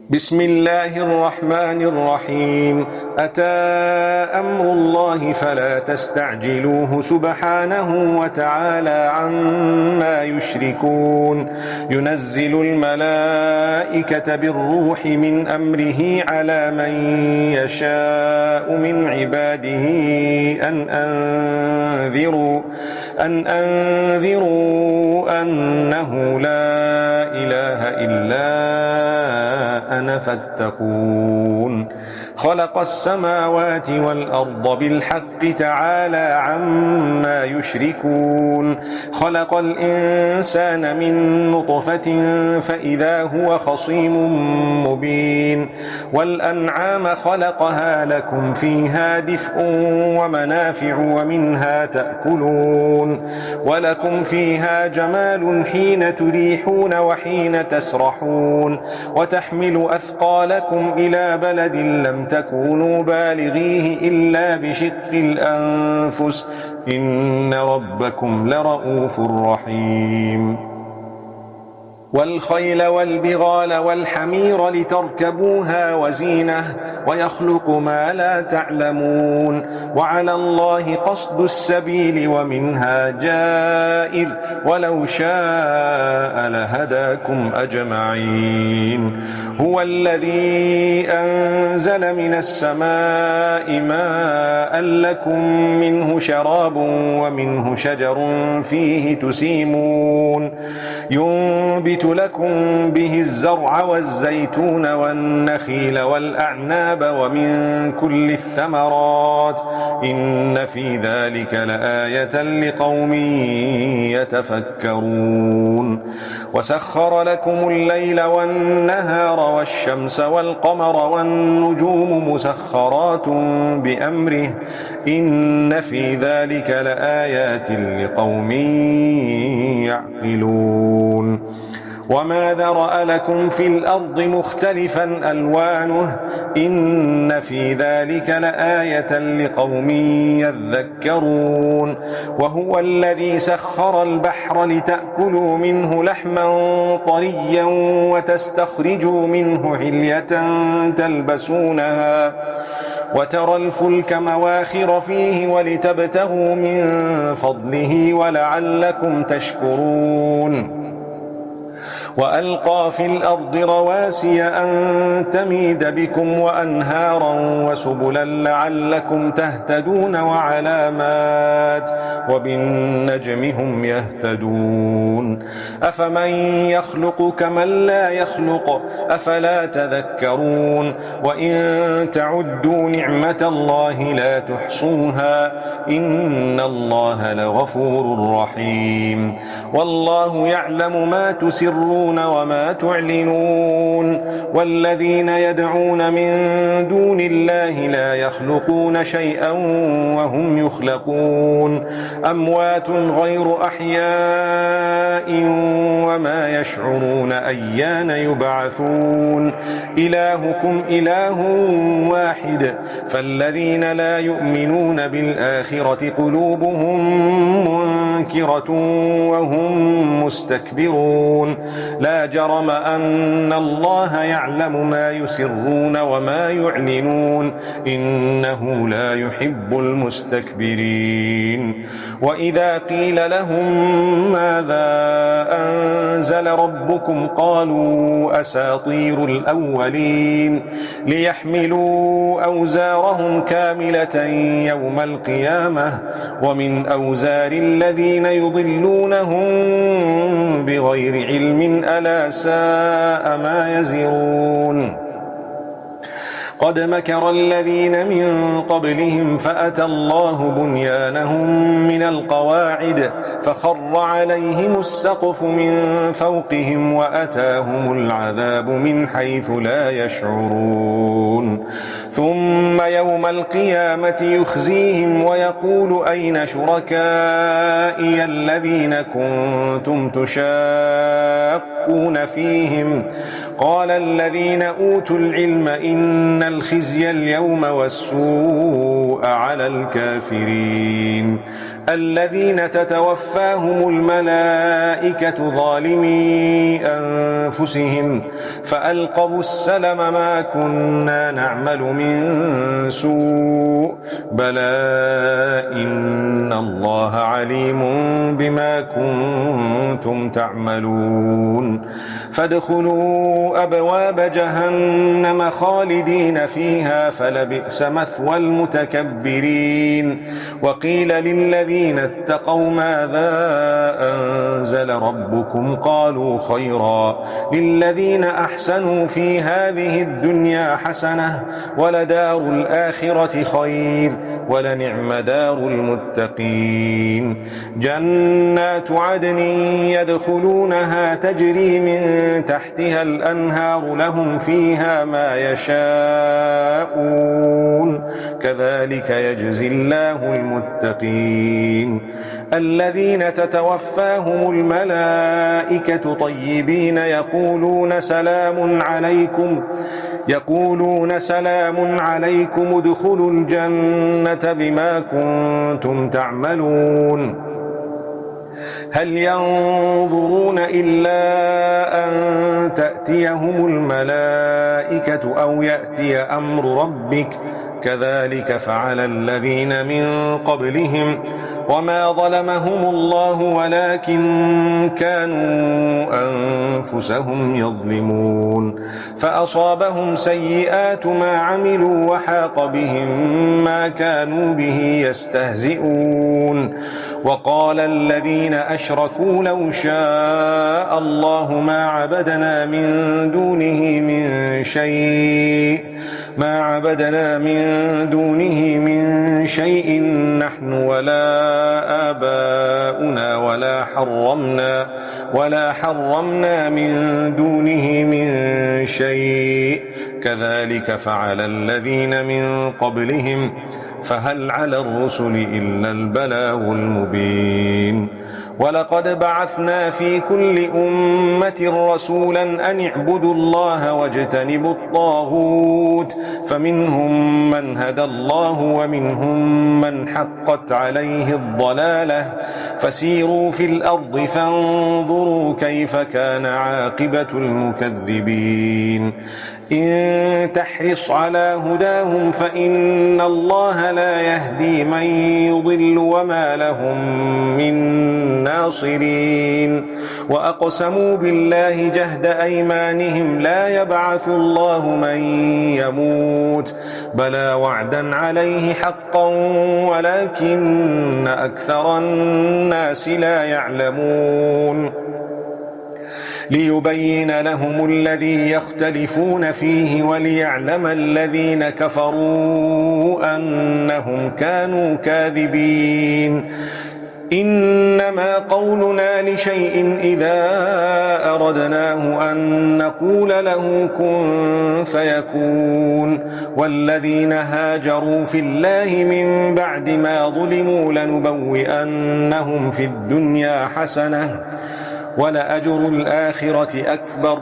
بسم الله الرحمن الرحيم. أتى أمر الله فلا تستعجلوه سبحانه وتعالى عما يشركون. ينزل الملائكة بالروح من أمره على من يشاء من عباده أن أنذروا أنه لا إله إلا أنا فاتقون. خلق السماوات والأرض بالحق تعالى عما يشركون. خلق الإنسان من نطفة فإذا هو خصيم مبين. والأنعام خلقها لكم فيها دفء ومنافع ومنها تأكلون. ولكم فيها جمال حين تريحون وحين تسرحون. وتحمل أثقالكم إلى بلد لم تكونوا بالغيه إلا بشق الأنفس إن ربكم لرؤوف رحيم. والخيل والبغال والحمير لتركبوها وزينة ويخلق ما لا تعلمون. وعلى الله قصد السبيل ومنها جائر ولو شاء لهداكم أجمعين. هو الذي أنزل من السماء ماء لكم منه شراب ومنه شجر فيه تسيمون. ينبت لكم به الزرع والزيتون والنخيل والأعناب ومن كل الثمرات إن في ذلك لآية لقوم يتفكرون. وسخر لكم الليل والنهار والشمس والقمر والنجوم مسخرات بأمره إن في ذلك لآيات لقوم يعقلون. وما ذرأ لكم في الأرض مختلفا ألوانه إن في ذلك لآية لقوم يذكرون. وهو الذي سخر البحر لتأكلوا منه لحما طريا وتستخرجوا منه حلية تلبسونها وترى الفلك مواخر فيه ولتبتغوا من فضله ولعلكم تشكرون. وألقى في الأرض رواسي أن تميد بكم وأنهارا وسبلا لعلكم تهتدون وعلامات وبالنجم هم يهتدون. أفمن يخلق كمن لا يخلق أفلا تذكرون. وإن تعدوا نعمة الله لا تحصوها إن الله لغفور رحيم. والله يعلم ما تسرون وما تعلنون. والذين يدعون من دون الله لا يخلقون شيئا وهم يخلقون. أموات غير أحياء وما يشعرون أيان يبعثون. إلهكم إله واحد فالذين لا يؤمنون بالآخرة قلوبهم منكرة وهم مستكبرون. لا جرم أن الله يعلم ما يسرون وما يعلنون إنه لا يحب المستكبرين. وإذا قيل لهم ماذا أنزل ربكم قالوا أساطير الأولين ليحملوا أوزارهم كاملة يوم القيامة ومن أوزار الذين يضلونهم بغير علم ألا ساء ما يزرون. قد مكر الذين من قبلهم فأتى الله بنيانهم من القواعد فخر عليهم السقف من فوقهم وأتاهم العذاب من حيث لا يشعرون. ثم يوم القيامة يخزيهم ويقول أين شركائي الذين كنتم تشاقون فيهم قال الذين أوتوا العلم إن الخزي اليوم والسوء على الكافرين. الذين تتوفاهم الملائكة ظالمي أنفسهم فألقوا السلم ما كنا نعمل من سوء بلى إن الله عليم بما كنتم تعملون فادخلوا أبواب جهنم خالدين فيها فلبئس مثوى المتكبرين وقيل للذين اتقوا ماذا أنزل ربكم قالوا خيرا للذين أحسنوا في هذه الدنيا حسنة ولدار الآخرة خير ولنعم دار المتقين جنات عدن يدخلونها تجري من تحتها الأنهار لهم فيها ما يشاءون كذلك يجزي الله المتقين الذين تتوفاهم الملائكة طيبين يقولون سلام عليكم ادخلوا الجنة بما كنتم تعملون هل ينظرون إلا أن تأتيهم الملائكة أو يأتي أمر ربك كذلك فعل الذين من قبلهم وما ظلمهم الله ولكن كانوا أنفسهم يظلمون فأصابهم سيئات ما عملوا وحاق بهم ما كانوا به يستهزئون وقال الذين أشركوا لو شاء الله ما عبدنا من دونه من شيء نحن ولا آباؤنا ولا حرمنا من دونه من شيء كذلك فعل الذين من قبلهم فهل على الرسل إلا البلاغ المبين ولقد بعثنا في كل أمة رسولا أن اعبدوا الله واجتنبوا الطاغوت فمنهم من هدى الله ومنهم من حقت عليه الضلالة فسيروا في الأرض فانظروا كيف كان عاقبة المكذبين إن تحرص على هداهم فإن الله لا يهدي من يضل وما لهم من ناصرين وأقسموا بالله جهد أيمانهم لا يبعث الله من يموت بلى وعدا عليه حقا ولكن أكثر الناس لا يعلمون ليبين لهم الذي يختلفون فيه وليعلم الذين كفروا أنهم كانوا كاذبين إنما قولنا لشيء إذا أردناه أن نقول له كن فيكون والذين هاجروا في الله من بعد ما ظلموا لنبوئنهم في الدنيا حسنة ولأجر الآخرة أكبر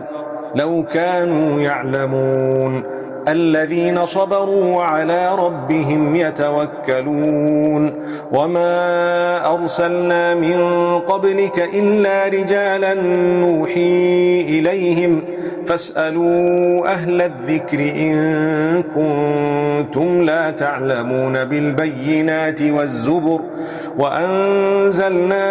لو كانوا يعلمون الذين صبروا وعلى ربهم يتوكلون وما أرسلنا من قبلك إلا رجالا نوحي إليهم فاسألوا أهل الذكر إن كنتم لا تعلمون بالبينات والزبر وأنزلنا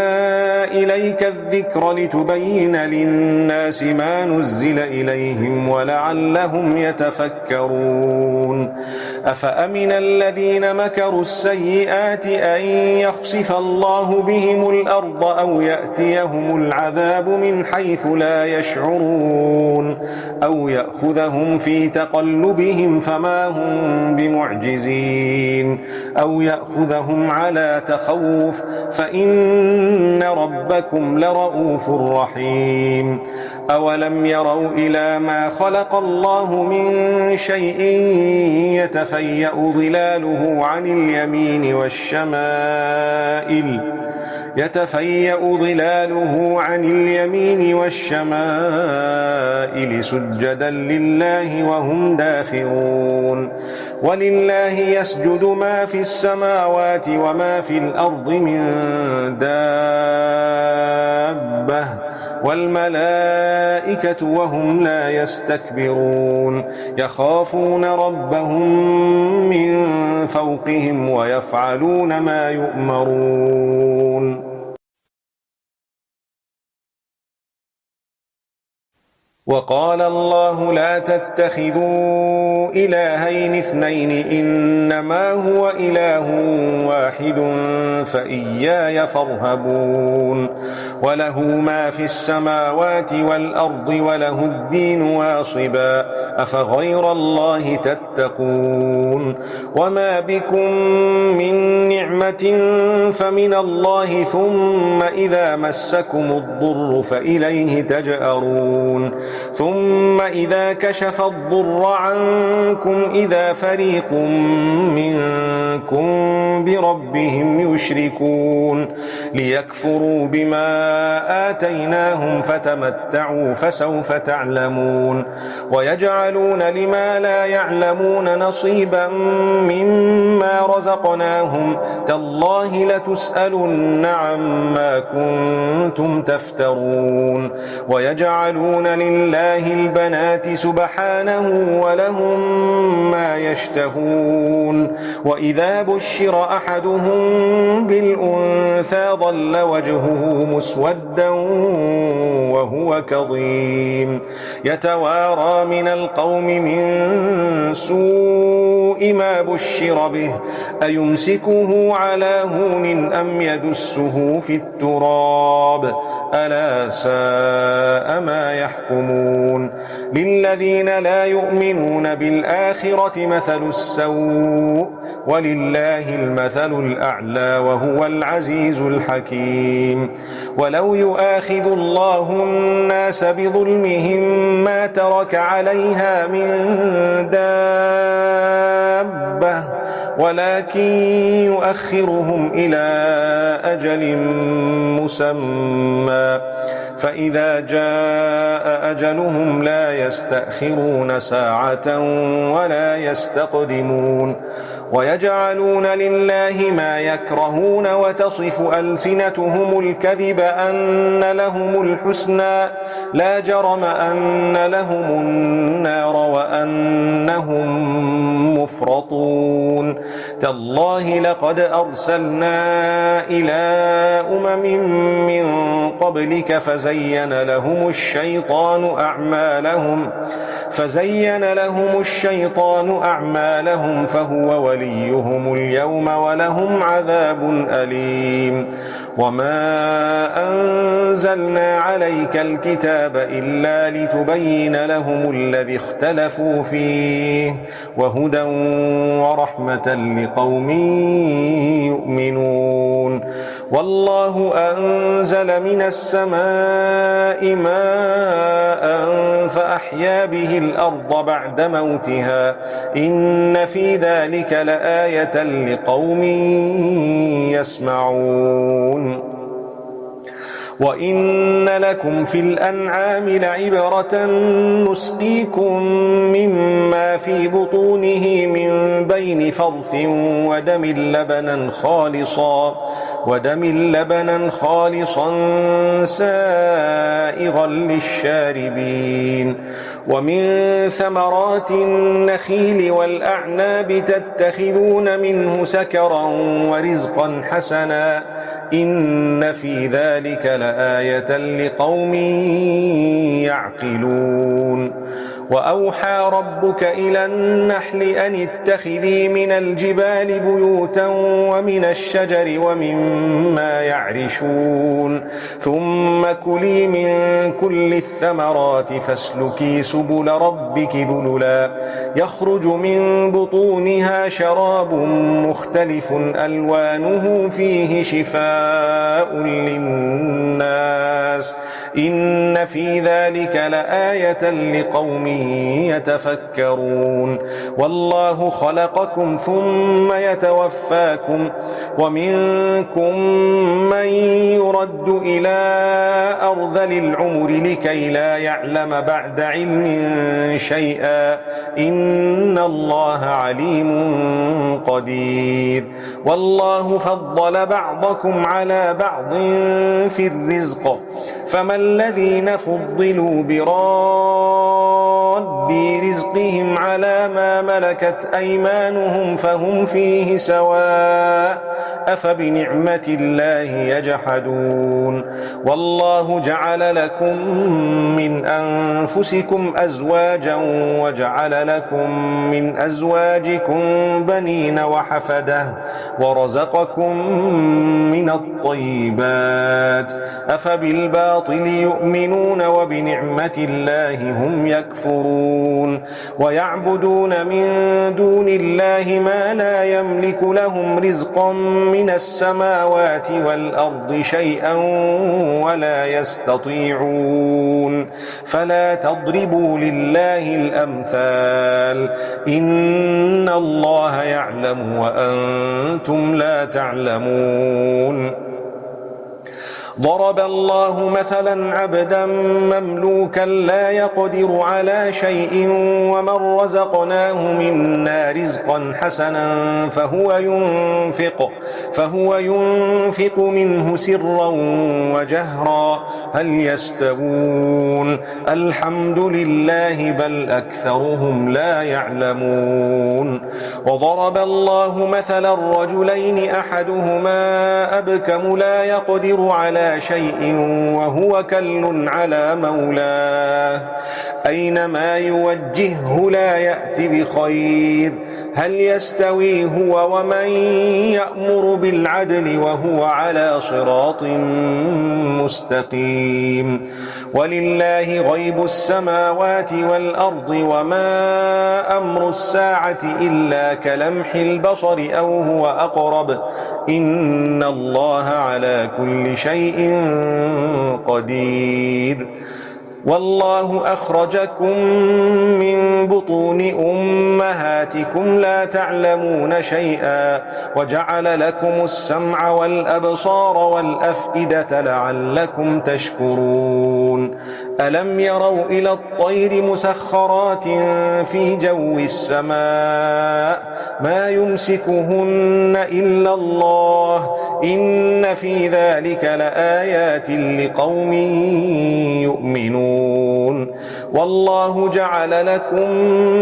إليك الذكر لتبين للناس ما نزل إليهم ولعلهم يتفكرون أفأمن الذين مكروا السيئات أن يخسف الله بهم الأرض أو يأتيهم العذاب من حيث لا يشعرون أو يأخذهم في تقلبهم فما هم بمعجزين أو يأخذهم على تخوف فإن ربكم لرؤوف رحيم أولم يروا إلى ما خلق الله من شيء يتفيأ ظلاله عن اليمين والشمائل سجدا لله وهم داخرون ولله يسجد ما في السماوات وما في الأرض من دابة والملائكة وهم لا يستكبرون يخافون ربهم من فوقهم ويفعلون ما يؤمرون. وقال الله لا تتخذوا إلهين اثنين إنما هو إله واحد فإياي فارهبون وله ما في السماوات والأرض وله الدين واصبا أفغير الله تتقون وما بكم من نعمة فمن الله ثم إذا مسكم الضر فإليه تجأرون ثم إذا كشف الضر عنكم إذا فريق منكم بربهم يشركون ليكفروا بما آتيناهم فتمتعوا فسوف تعلمون ويجعلون لما لا يعلمون نصيبا مما رزقناهم تالله لتسألن عما كنتم تفترون ويجعلون لله البنات سبحانه ولهم ما يشتهون وإذا بشر أحدهم بالأنثى ظل وجهه مسودا وهو كظيم يتوارى من القوم من سوء ما بشر به أيمسكه على هون أم يدسه في التراب ألا ساء ما يحكمون للذين لا يؤمنون بالآخرة مثل السوء ولله المثل الأعلى وهو العزيز الحكيم ولو يؤاخذ الله الناس بظلمهم ما ترك عليها من دابة ولكن يؤخرهم إلى أجل مسمى فإذا جاء أجلهم لا يستأخرون ساعة ولا يستقدمون ويجعلون لله ما يكرهون وتصف ألسنتهم الكذب أن لهم الحسنى لا جرم أن لهم النار وأنهم مفرطون تالله لقد أرسلنا إلى من قبلك فزين لهم الشيطان أعمالهم فهو وليهم اليوم ولهم عذاب أليم وما أنزلنا عليك الكتاب إلا لتبين لهم الذي اختلفوا فيه وهدى ورحمة لقوم يؤمنون والله أنزل من السماء ماء فأحيا به الأرض بعد موتها إن في ذلك لآية لقوم يسمعون وإن لكم في الأنعام لعبرة نسقيكم مما في بطونه من بين فرث ودم لبنا خالصا سائغا للشاربين ومن ثمرات النخيل والأعناب تتخذون منه سكرا ورزقا حسنا إن في ذلك لآية لقوم يعقلون وأوحى ربك إلى النحل أن اتخذي من الجبال بيوتا ومن الشجر ومما يعرشون ثم كلي من كل الثمرات فاسلكي سبل ربك ذللا يخرج من بطونها شراب مختلف ألوانه فيه شفاء للناس إن في ذلك لآية لقوم يتفكرون والله خلقكم ثم يتوفاكم ومنكم من يرد إلى أرذل العمر لكي لا يعلم بعد علم شيئا إن الله عليم قدير والله فضل بعضكم على بعض في الرزق فما الذين فضلوا براد رزقهم على ما ملكت أيمانهم فهم فيه سواء أفبنعمة الله يجحدون والله جعل لكم من أنفسكم أزواجا وجعل لكم من أزواجكم بنين وحفدة ورزقكم من الطيبات أفبالباطل يؤمنون وبنعمة الله هم يكفرون ويعبدون من دون الله ما لا يملك لهم رزقا من السماوات والأرض شيئا ولا يستطيعون فلا تضربوا لله الأمثال إن الله يعلم وأنتم لا تعلمون ضرب الله مثلا عبدا مملوكا لا يقدر على شيء ومن رزقناه منا رزقا حسنا فهو ينفق منه سرا وجهرا هل يستوون الحمد لله بل أكثرهم لا يعلمون وضرب الله مثلا رجلين أحدهما أبكم لا يقدر على شيء وهو كل على مولاه أينما يوجهه لا يأتي بخير هل يستوي هو ومن يأمر بالعدل وهو على صراط مستقيم ولله غيب السماوات والأرض وما أمر الساعة إلا كلمح البصر أو هو أقرب إن الله على كل شيء قدير والله أخرجكم من بطون أمهاتكم لا تعلمون شيئا وجعل لكم السمع والأبصار والأفئدة لعلكم تشكرون ألم يروا إلى الطير مسخرات في جو السماء ما يمسكهن إلا الله إن في ذلك لآيات لقوم يؤمنون والله جعل لكم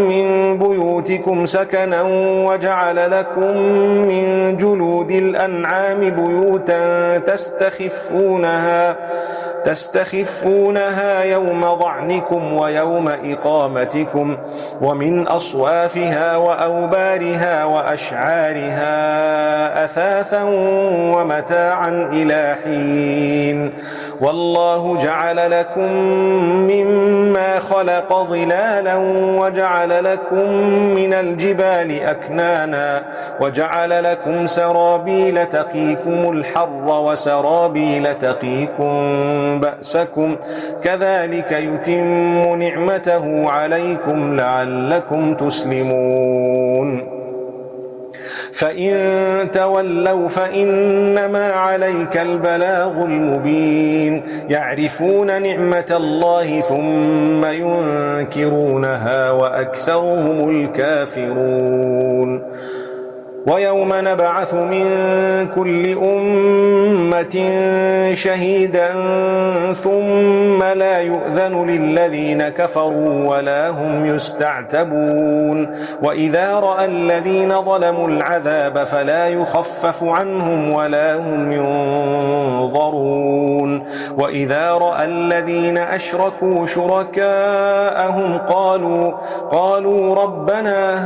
من بيوتكم سكنا وجعل لكم من جلود الأنعام بيوتا تستخفونها يوم ضعنكم ويوم إقامتكم ومن أصوافها وأوبارها وأشعارها أثاثا ومتاعا إلى حين والله جعل لكم مما خلق ظلالا وجعل لكم من الجبال أكنانا وجعل لكم سرابيل تقيكم الحر وسرابيل تقيكم بأسكم كذلك يتم نعمته عليكم لعلكم تسلمون فإن تولوا فإنما عليك البلاغ المبين يعرفون نعمة الله ثم ينكرونها وأكثرهم الكافرون ويوم نبعث من كل أمة شهيدا ثم لا يؤذن للذين كفروا ولا هم يستعتبون وإذا رأى الذين ظلموا العذاب فلا يخفف عنهم ولا هم ينظرون وإذا رأى الذين أشركوا شركاءهم قالوا ربنا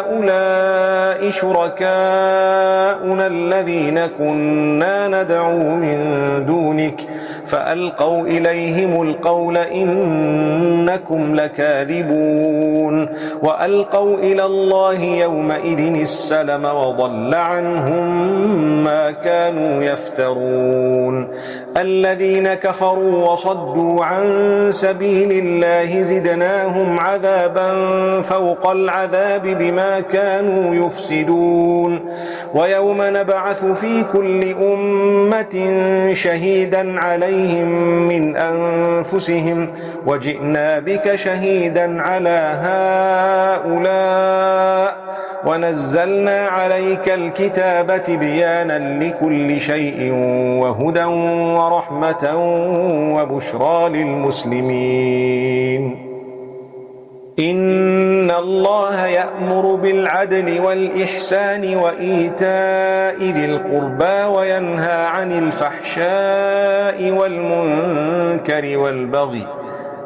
هؤلاء شركاؤنا الذين كنا ندعو من دونك فألقوا إليهم القول إنكم لكاذبون وألقوا إلى الله يومئذ السلم وضل عنهم ما كانوا يفترون الذين كفروا وصدوا عن سبيل الله زدناهم عذابا فوق العذاب بما كانوا يفسدون ويوم نبعث في كل أمة شهيدا عليهم من أنفسهم وجئنا بك شهيدا على هؤلاء ونزلنا عليك الكتاب بيانا لكل شيء وهدى ورحمة وبشرى للمسلمين إن الله يأمر بالعدل والإحسان وإيتاء ذي القربى وينهى عن الفحشاء والمنكر والبغي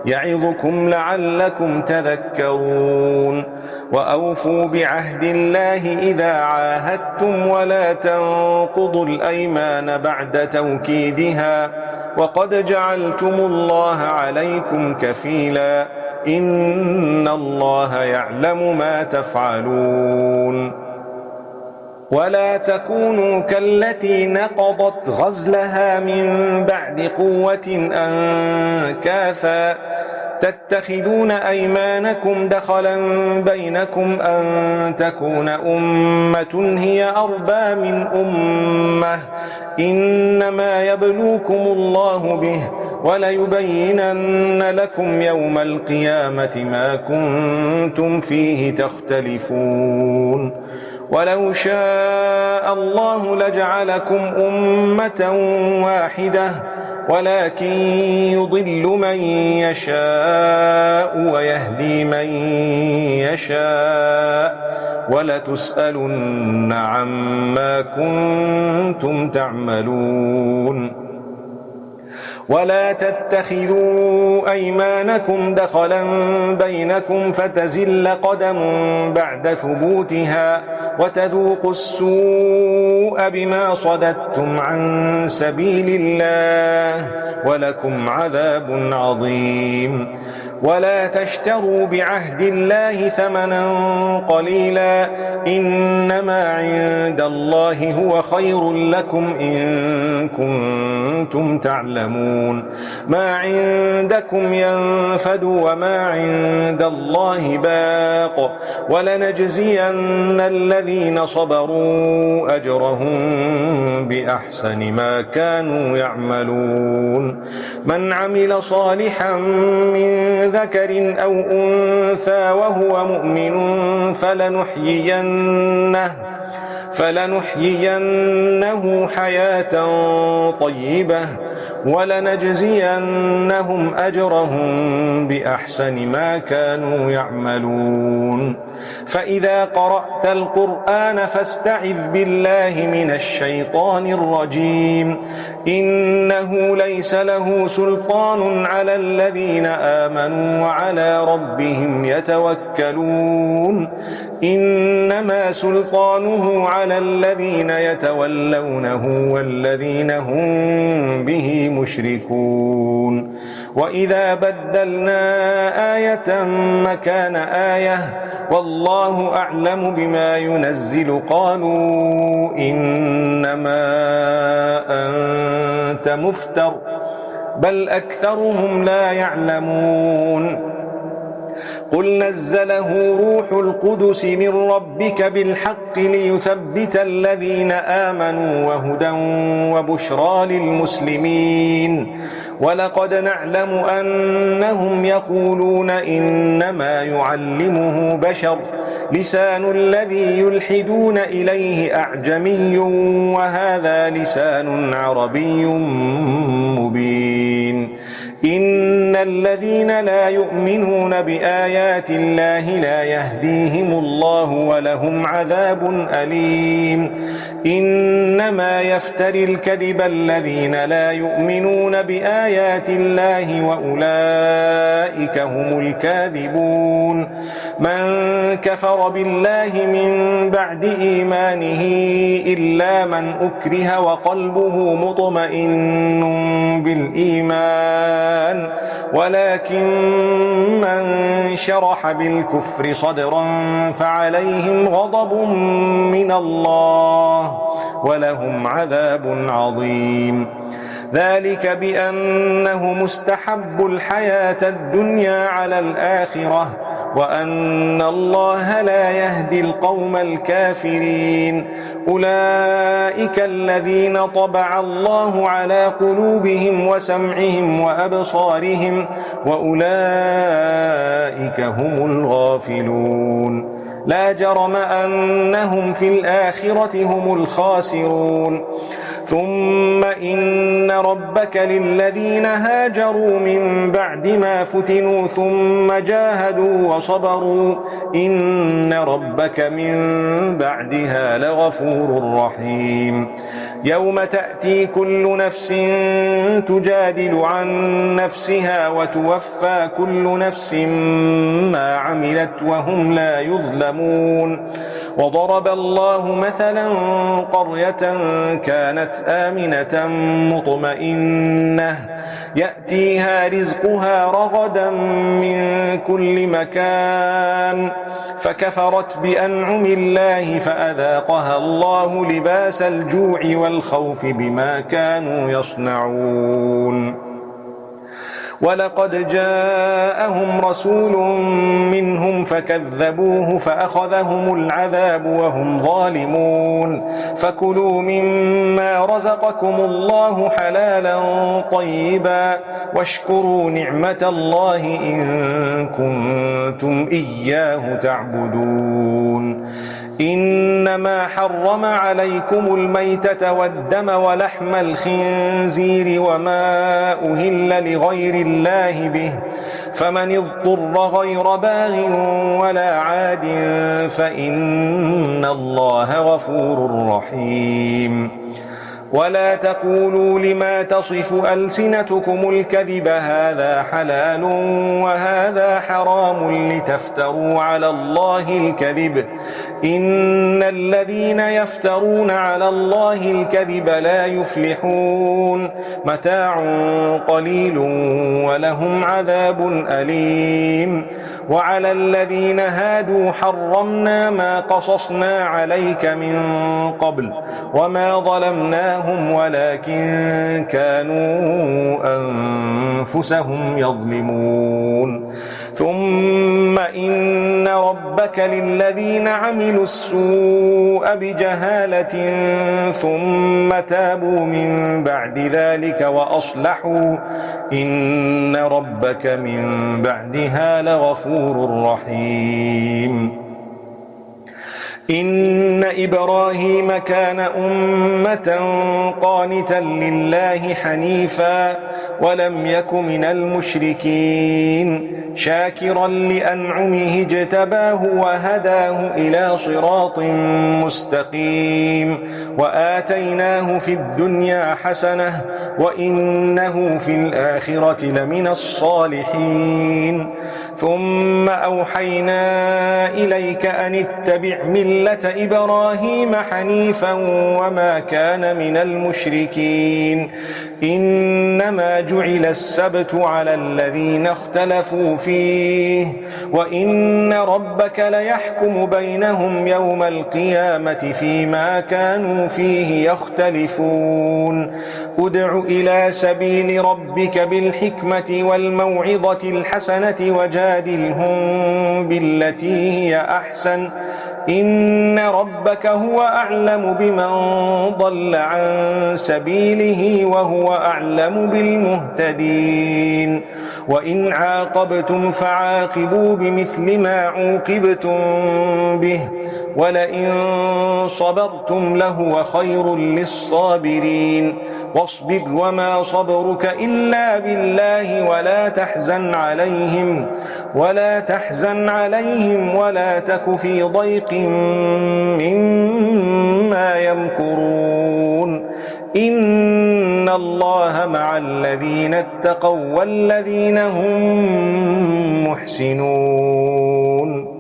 يعظكم لعلكم تذكرون وأوفوا بعهد الله إذا عاهدتم ولا تنقضوا الأيمان بعد توكيدها وقد جعلتم الله عليكم كفيلا إن الله يعلم ما تفعلون ولا تكونوا كالتي نقضت غزلها من بعد قوة أنكاثا تتخذون أيمانكم دخلا بينكم أن تكون أمة هي أربى من أمة إنما يبلوكم الله به وليبينن لكم يوم القيامة ما كنتم فيه تختلفون ولو شاء الله لجعلكم أمة واحدة ولكن يضل من يشاء ويهدي من يشاء ولتسألن عما كنتم تعملون ولا تتخذوا أيمانكم دخلا بينكم فتزل قدم بعد ثبوتها وتذوقوا السوء بما صددتم عن سبيل الله ولكم عذاب عظيم ولا تشتروا بعهد الله ثمنا قليلا إنما عند الله هو خير لكم إن كنتم تعلمون ما عندكم ينفد وما عند الله باق ولنجزين الذين صبروا أجرهم بأحسن ما كانوا يعملون من عمل صالحا من ذكر أو أنثى وهو مؤمن فلنحيينه حياة طيبة ولنجزينهم أجرهم بأحسن ما كانوا يعملون فإذا قرأت القرآن فاستعذ بالله من الشيطان الرجيم إنه ليس له سلطان على الذين آمنوا وعلى ربهم يتوكلون إنما سلطانه على الذين يتولونه والذين هم به مشركون وإذا بدلنا آية مكان آية والله أعلم بما ينزل قالوا إنما أنت مفتر بل أكثرهم لا يعلمون قل نزله روح القدس من ربك بالحق ليثبت الذين آمنوا وهدى وبشرى للمسلمين ولقد نعلم أنهم يقولون إنما يعلمه بشر لسان الذي يلحدون إليه أعجمي وهذا لسان عربي مبين إن الذين لا يؤمنون بآيات الله لا يهديهم الله ولهم عذاب أليم إنما يفتري الكذب الذين لا يؤمنون بآيات الله وأولئك هم الكاذبون من كفر بالله من بعد إيمانه إلا من أكره وقلبه مطمئن بالإيمان ولكن من شرح بالكفر صدرا فعليهم غضب من الله ولهم عذاب عظيم ذلك بأنه مستحب الحياة الدنيا على الآخرة وأن الله لا يهدي القوم الكافرين أولئك الذين طبع الله على قلوبهم وسمعهم وأبصارهم وأولئك هم الغافلون لا جرم أنهم في الآخرة هم الخاسرون ثم إن ربك للذين هاجروا من بعد ما فتنوا ثم جاهدوا وصبروا إن ربك من بعدها لغفور رحيم يوم تأتي كل نفس تجادل عن نفسها وتوفى كل نفس ما عملت وهم لا يظلمون وضرب الله مثلا قرية كانت آمنة مطمئنة يأتيها رزقها رغدا من كل مكان فكفرت بأنعم الله فأذاقها الله لباس الجوع والخوف بما كانوا يصنعون ولقد جاءهم رسول منهم فكذبوه فأخذهم العذاب وهم ظالمون فكلوا مما رزقكم الله حلالا طيبا واشكروا نعمة الله إن كنتم إياه تعبدون إنما حرم عليكم الميتة والدم ولحم الخنزير وما أهل لغير الله به فمن اضطر غير باغ ولا عاد فإن الله غفور رحيم ولا تقولوا لما تصف ألسنتكم الكذب هذا حلال وهذا حرام لتفتروا على الله الكذب إن الذين يفترون على الله الكذب لا يفلحون متاع قليل ولهم عذاب أليم وعلى الذين هادوا حرمنا ما قصصنا عليك من قبل وما ظلمناهم ولكن كانوا أنفسهم يظلمون ثم إن ربك للذين عملوا السوء بجهالة ثم تابوا من بعد ذلك وأصلحوا إن ربك من بعدها لغفور رحيم إن إبراهيم كان أمة قانتا لله حنيفا ولم يك من المشركين شاكرا لأنعمه اجتباه وهداه إلى صراط مستقيم وآتيناه في الدنيا حسنة وإنه في الآخرة لمن الصالحين ثم أوحينا إليك أن اتبع ملة إبراهيم حنيفا وما كان من المشركين إنما جعل السبت على الذين اختلفوا فيه وإن ربك ليحكم بينهم يوم القيامة فيما كانوا فيه يختلفون ادع إلى سبيل ربك بالحكمة والموعظة الحسنة وجادلهم بالتي هي أحسن إن ربك هو أعلم بمن ضل عن سبيله وهو أعلم بالمهتدين وإن عاقبتم فعاقبوا بمثل ما عوقبتم به ولئن صبرتم لهو خير للصابرين واصبر وما صبرك إلا بالله ولا تحزن عليهم ولا تك في ضيق مما يمكرون إن الله مع الذين اتقوا والذين هم محسنون